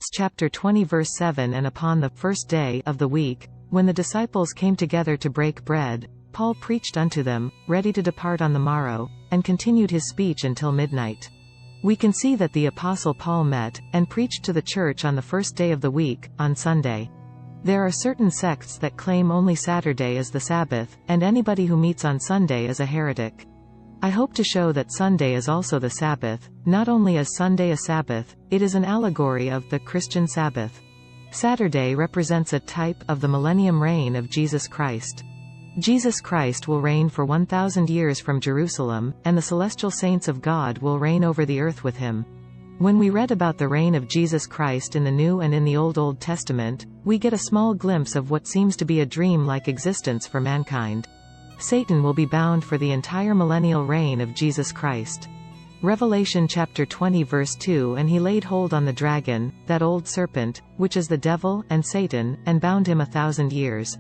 Acts chapter 20 verse 7. And upon the first day of the week, when the disciples came together to break bread, Paul preached unto them, ready to depart on the morrow, and continued his speech until midnight. We can see that the Apostle Paul met, and preached to the church on the first day of the week, on Sunday. There are certain sects that claim only Saturday as the Sabbath, and anybody who meets on Sunday is a heretic. I hope to show that Sunday is also the Sabbath. Not only is Sunday a Sabbath, it is an allegory of the Christian Sabbath. Saturday represents a type of the millennium reign of Jesus Christ. Jesus Christ will reign for 1,000 years from Jerusalem, and the celestial saints of God will reign over the earth with him. When we read about the reign of Jesus Christ in the New and in the Old Testament, we get a small glimpse of what seems to be a dream-like existence for mankind. Satan will be bound for the entire millennial reign of Jesus Christ. Revelation chapter 20 verse 2. And he laid hold on the dragon, that old serpent, which is the devil and Satan, and bound him 1,000 years.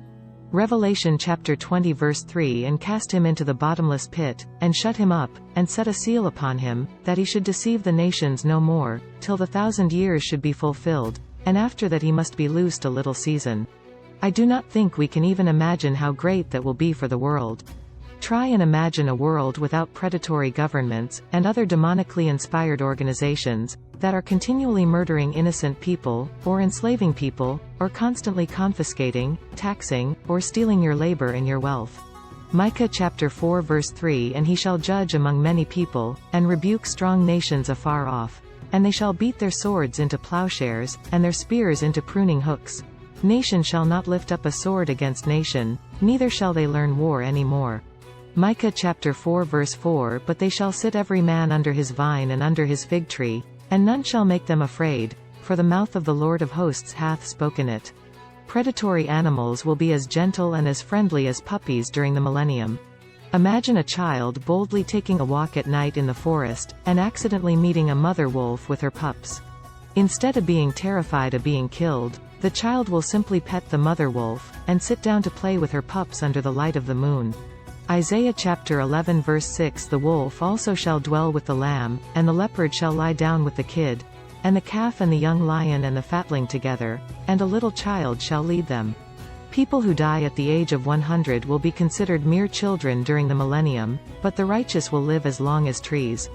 Revelation chapter 20 verse 3. And cast him into the bottomless pit, and shut him up, and set a seal upon him, that he should deceive the nations no more, till the 1,000 years should be fulfilled, and after that he must be loosed a little season. I do not think we can even imagine how great that will be for the world. Try and imagine a world without predatory governments, and other demonically inspired organizations, that are continually murdering innocent people, or enslaving people, or constantly confiscating, taxing, or stealing your labor and your wealth. Micah chapter 4 verse 3. And he shall judge among many people, and rebuke strong nations afar off. And they shall beat their swords into plowshares, and their spears into pruning hooks. Nation shall not lift up a sword against nation, neither shall they learn war any more. Micah chapter 4 verse 4. But they shall sit every man under his vine and under his fig tree, and none shall make them afraid, for the mouth of the Lord of hosts hath spoken it. Predatory animals will be as gentle and as friendly as puppies during the millennium. Imagine a child boldly taking a walk at night in the forest, and accidentally meeting a mother wolf with her pups. Instead of being terrified of being killed, the child will simply pet the mother wolf, and sit down to play with her pups under the light of the moon. Isaiah chapter 11 verse 6. The wolf also shall dwell with the lamb, and the leopard shall lie down with the kid, and the calf and the young lion and the fatling together, and a little child shall lead them. People who die at the age of 100 will be considered mere children during the millennium, but the righteous will live as long as trees.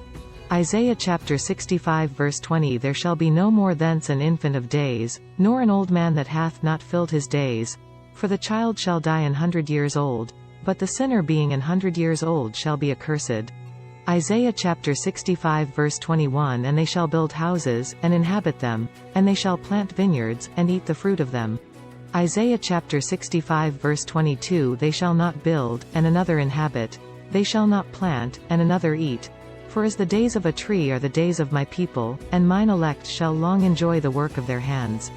Isaiah chapter 65 verse 20. There shall be no more thence an infant of days, nor an old man that hath not filled his days. For the child shall die 100 years old, but the sinner being 100 years old shall be accursed. Isaiah chapter 65 verse 21. And they shall build houses, and inhabit them, and they shall plant vineyards, and eat the fruit of them. Isaiah chapter 65 verse 22. They shall not build, and another inhabit. They shall not plant, and another eat. For as the days of a tree are the days of my people, and mine elect shall long enjoy the work of their hands.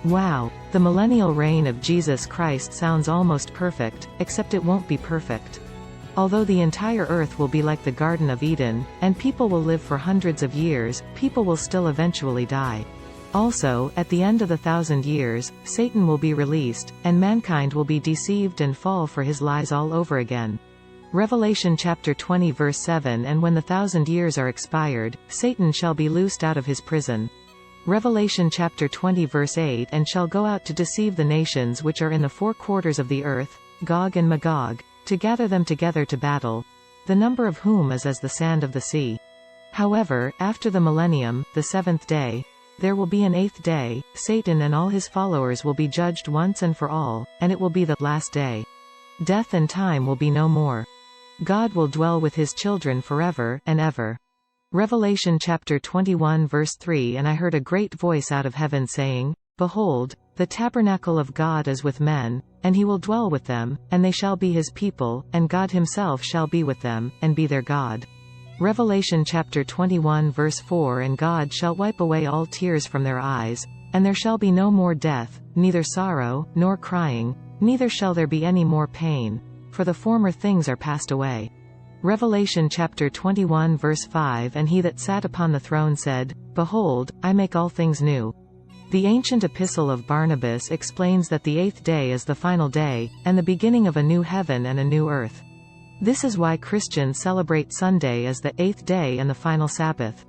Wow! The millennial reign of Jesus Christ sounds almost perfect, except it won't be perfect. Although the entire earth will be like the Garden of Eden, and people will live for hundreds of years, people will still eventually die. Also, at the end of the 1,000 years, Satan will be released, and mankind will be deceived and fall for his lies all over again. Revelation chapter 20 verse 7. And when the 1,000 years are expired, Satan shall be loosed out of his prison. Revelation chapter 20 verse 8. And shall go out to deceive the nations which are in the four quarters of the earth, Gog and Magog, to gather them together to battle, the number of whom is as the sand of the sea. However, after the millennium, the seventh day, there will be an eighth day. Satan and all his followers will be judged once and for all, and it will be the last day. Death and time will be no more. God will dwell with his children forever and ever. Revelation chapter 21 verse 3. And I heard a great voice out of heaven saying, Behold, the tabernacle of God is with men, and he will dwell with them, and they shall be his people, and God himself shall be with them, and be their God. Revelation chapter 21 verse 4. And God shall wipe away all tears from their eyes, and there shall be no more death, neither sorrow, nor crying, neither shall there be any more pain, for the former things are passed away. Revelation chapter 21 verse 5. And he that sat upon the throne said, Behold, I make all things new. The ancient epistle of Barnabas explains that the eighth day is the final day, and the beginning of a new heaven and a new earth. This is why Christians celebrate Sunday as the eighth day and the final Sabbath.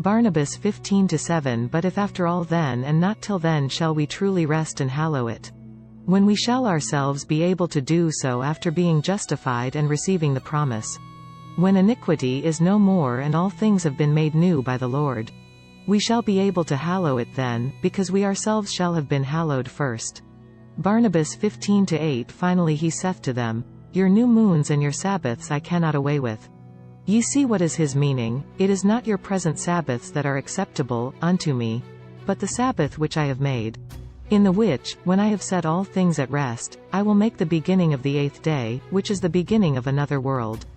Barnabas 15-7 But if after all then and not till then shall we truly rest and hallow it. When we shall ourselves be able to do so after being justified and receiving the promise. When iniquity is no more and all things have been made new by the Lord. We shall be able to hallow it then, because we ourselves shall have been hallowed first. Barnabas 15-8 Finally he saith to them, Your new moons and your Sabbaths I cannot away with. Ye see what is his meaning, it is not your present Sabbaths that are acceptable unto me, but the Sabbath which I have made. In the which, when I have set all things at rest, I will make the beginning of the 8th day, which is the beginning of another world.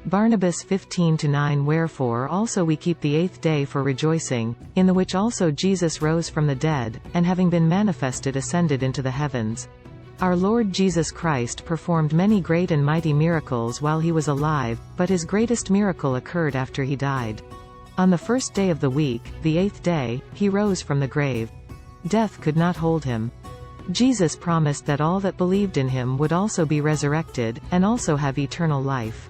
Barnabas 15-9 Wherefore also we keep the 8th day for rejoicing, in the which also Jesus rose from the dead, and having been manifested ascended into the heavens. Our Lord Jesus Christ performed many great and mighty miracles while he was alive, but his greatest miracle occurred after he died. On the first day of the week, the 8th day, he rose from the grave. Death could not hold him. Jesus promised that all that believed in him would also be resurrected, and also have eternal life.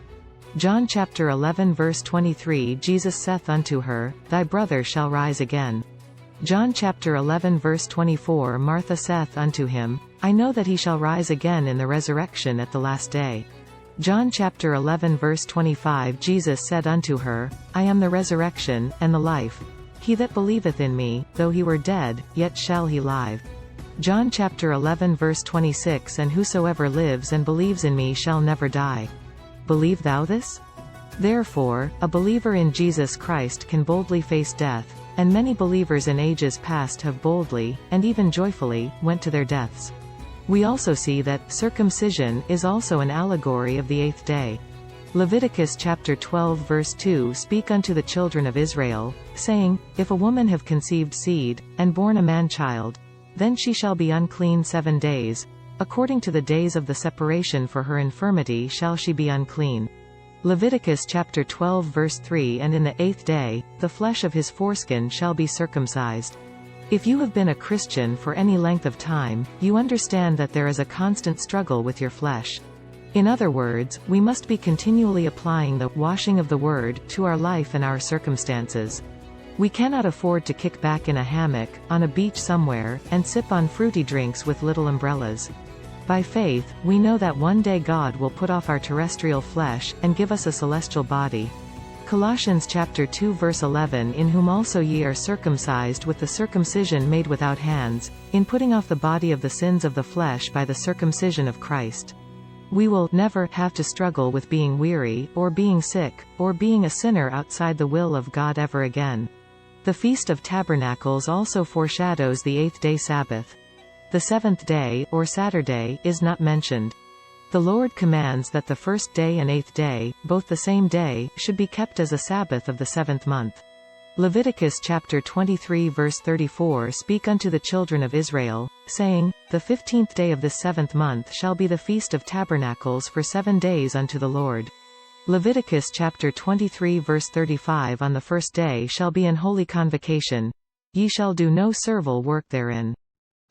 John chapter 11 verse 23 Jesus saith unto her, Thy brother shall rise again. John chapter 11 verse 24 Martha saith unto him, I know that he shall rise again in the resurrection at the last day. John chapter 11 verse 25 Jesus said unto her, I am the resurrection, and the life. He that believeth in me, though he were dead, yet shall he live. John chapter 11 verse 26 And whosoever lives and believes in me shall never die. Believe thou this? Therefore, a believer in Jesus Christ can boldly face death, and many believers in ages past have boldly, and even joyfully, went to their deaths. We also see that circumcision is also an allegory of the 8th day. Leviticus chapter 12 verse 2 Speak unto the children of Israel, saying, If a woman have conceived seed, and born a man-child, then she shall be unclean 7 days. According to the days of the separation for her infirmity shall she be unclean. Leviticus chapter 12 verse 3 And in the 8th day, the flesh of his foreskin shall be circumcised. If you have been a Christian for any length of time, you understand that there is a constant struggle with your flesh. In other words, we must be continually applying the washing of the Word to our life and our circumstances. We cannot afford to kick back in a hammock, on a beach somewhere, and sip on fruity drinks with little umbrellas. By faith, we know that one day God will put off our terrestrial flesh, and give us a celestial body. Colossians chapter 2 verse 11 In whom also ye are circumcised with the circumcision made without hands, in putting off the body of the sins of the flesh by the circumcision of Christ. We will never have to struggle with being weary, or being sick, or being a sinner outside the will of God ever again. The Feast of Tabernacles also foreshadows the 8th day Sabbath. The 7th day, or Saturday, is not mentioned. The Lord commands that the first day and 8th day, both the same day, should be kept as a Sabbath of the 7th month. Leviticus chapter 23 verse 34 Speak unto the children of Israel, saying, The 15th day of this 7th month shall be the Feast of Tabernacles for 7 days unto the Lord. Leviticus chapter 23 verse 35 On the first day shall be an holy convocation. Ye shall do no servile work therein.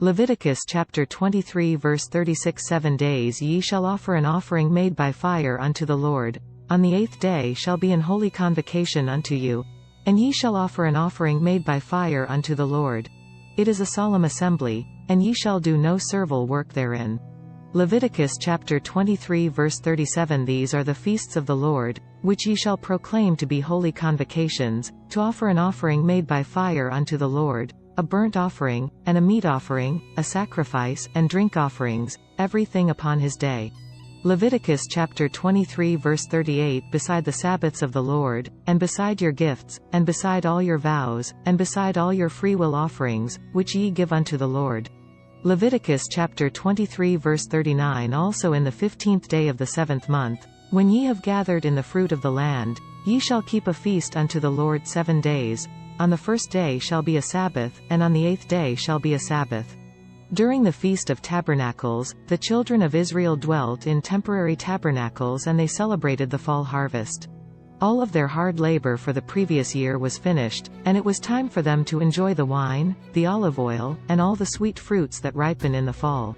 Leviticus chapter 23 verse 36 7 days ye shall offer an offering made by fire unto the Lord. On the 8th day shall be an holy convocation unto you. And ye shall offer an offering made by fire unto the Lord. It is a solemn assembly, and ye shall do no servile work therein. Leviticus chapter 23 verse 37 These are the feasts of the Lord, which ye shall proclaim to be holy convocations, to offer an offering made by fire unto the Lord, a burnt offering, and a meat offering, a sacrifice, and drink offerings, everything upon his day. Leviticus chapter 23 verse 38 Beside the Sabbaths of the Lord, and beside your gifts, and beside all your vows, and beside all your freewill offerings, which ye give unto the Lord. Leviticus chapter 23 verse 39 Also in the 15th day of the 7th month, when ye have gathered in the fruit of the land, ye shall keep a feast unto the Lord 7 days. On the first day shall be a Sabbath, and on the 8th day shall be a Sabbath. During the Feast of Tabernacles, the children of Israel dwelt in temporary tabernacles and they celebrated the fall harvest. All of their hard labor for the previous year was finished, and it was time for them to enjoy the wine, the olive oil, and all the sweet fruits that ripen in the fall.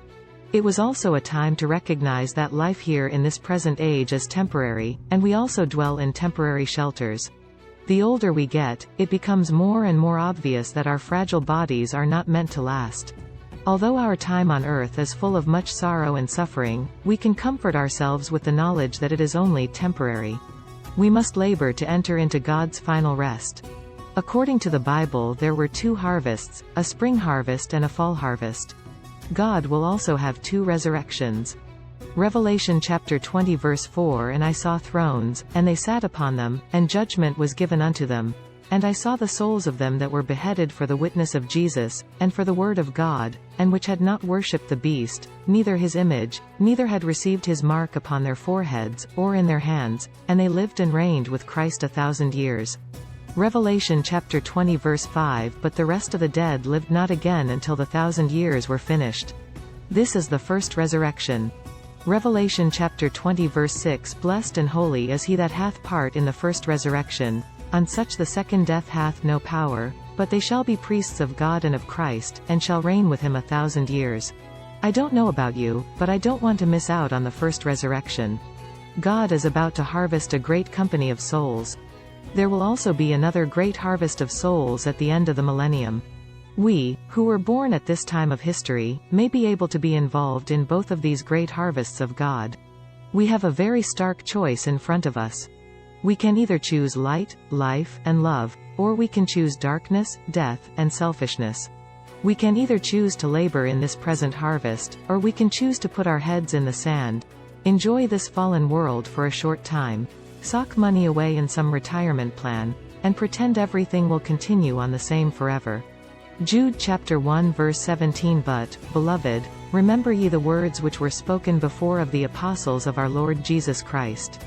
It was also a time to recognize that life here in this present age is temporary, and we also dwell in temporary shelters. The older we get, it becomes more and more obvious that our fragile bodies are not meant to last. Although our time on earth is full of much sorrow and suffering, we can comfort ourselves with the knowledge that it is only temporary. We must labor to enter into God's final rest. According to the Bible, there were 2 harvests, a spring harvest and a fall harvest. God will also have 2 resurrections. Revelation chapter 20 verse 4, And I saw thrones, and they sat upon them, and judgment was given unto them. And I saw the souls of them that were beheaded for the witness of Jesus, and for the word of God, and which had not worshipped the beast, neither his image, neither had received his mark upon their foreheads, or in their hands, and they lived and reigned with Christ 1,000 years. Revelation chapter 20 verse 5, But the rest of the dead lived not again until the 1,000 years were finished. This is the first resurrection. Revelation chapter 20 verse 6, Blessed and holy is he that hath part in the first resurrection. On such the second death hath no power, but they shall be priests of God and of Christ, and shall reign with him 1,000 years. I don't know about you, but I don't want to miss out on the first resurrection. God is about to harvest a great company of souls. There will also be another great harvest of souls at the end of the millennium. We, who were born at this time of history, may be able to be involved in both of these great harvests of God. We have a very stark choice in front of us. We can either choose light, life, and love, or we can choose darkness, death, and selfishness. We can either choose to labor in this present harvest, or we can choose to put our heads in the sand, enjoy this fallen world for a short time, sock money away in some retirement plan, and pretend everything will continue on the same forever. Jude chapter 1 verse 17, But, beloved, remember ye the words which were spoken before of the apostles of our Lord Jesus Christ.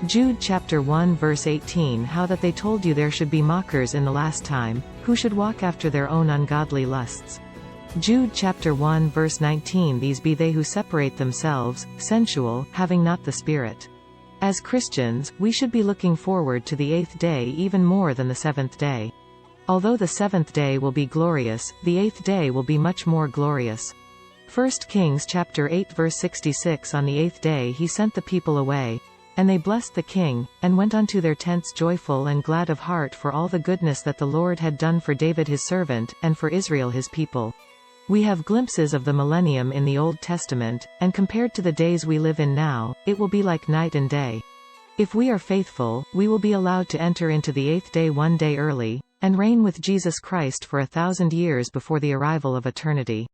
Jude chapter 1 verse 18, How that they told you there should be mockers in the last time, who should walk after their own ungodly lusts. Jude chapter 1 verse 19, These be they who separate themselves, sensual, having not the Spirit. As Christians, we should be looking forward to the 8th day even more than the 7th day. Although the 7th day will be glorious, the 8th day will be much more glorious. 1 Kings chapter 8 verse 66, On the 8th day he sent the people away, and they blessed the king, and went unto their tents joyful and glad of heart for all the goodness that the Lord had done for David his servant, and for Israel his people. We have glimpses of the millennium in the Old Testament, and compared to the days we live in now, it will be like night and day. If we are faithful, we will be allowed to enter into the 8th day one day early, and reign with Jesus Christ for 1,000 years before the arrival of eternity.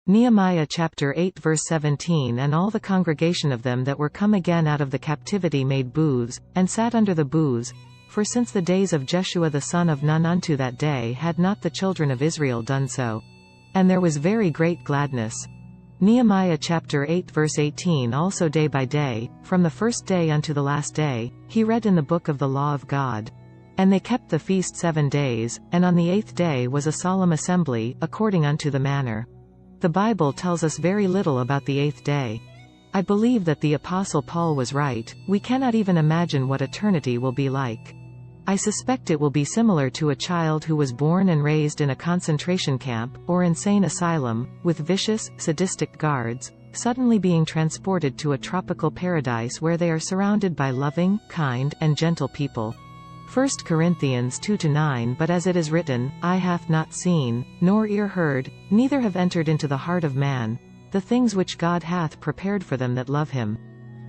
Nehemiah chapter 8 verse 17, And all the congregation of them that were come again out of the captivity made booths, and sat under the booths, for since the days of Jeshua the son of Nun unto that day had not the children of Israel done so. And there was very great gladness. Nehemiah chapter 8 verse 18, Also day by day, from the first day unto the last day, he read in the book of the law of God. And they kept the feast 7 days, and on the 8th day was a solemn assembly, according unto the manner. The Bible tells us very little about the 8th day. I believe that the Apostle Paul was right, we cannot even imagine what eternity will be like. I suspect it will be similar to a child who was born and raised in a concentration camp, or insane asylum, with vicious, sadistic guards, suddenly being transported to a tropical paradise where they are surrounded by loving, kind, and gentle people. 1 Corinthians 2-9, But as it is written, Eye hath not seen, nor ear heard, neither have entered into the heart of man, the things which God hath prepared for them that love him.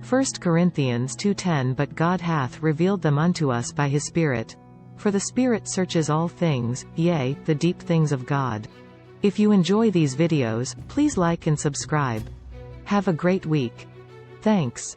1 Corinthians 2:10, But God hath revealed them unto us by his Spirit. For the Spirit searches all things, yea, the deep things of God. If you enjoy these videos, please like and subscribe. Have a great week. Thanks.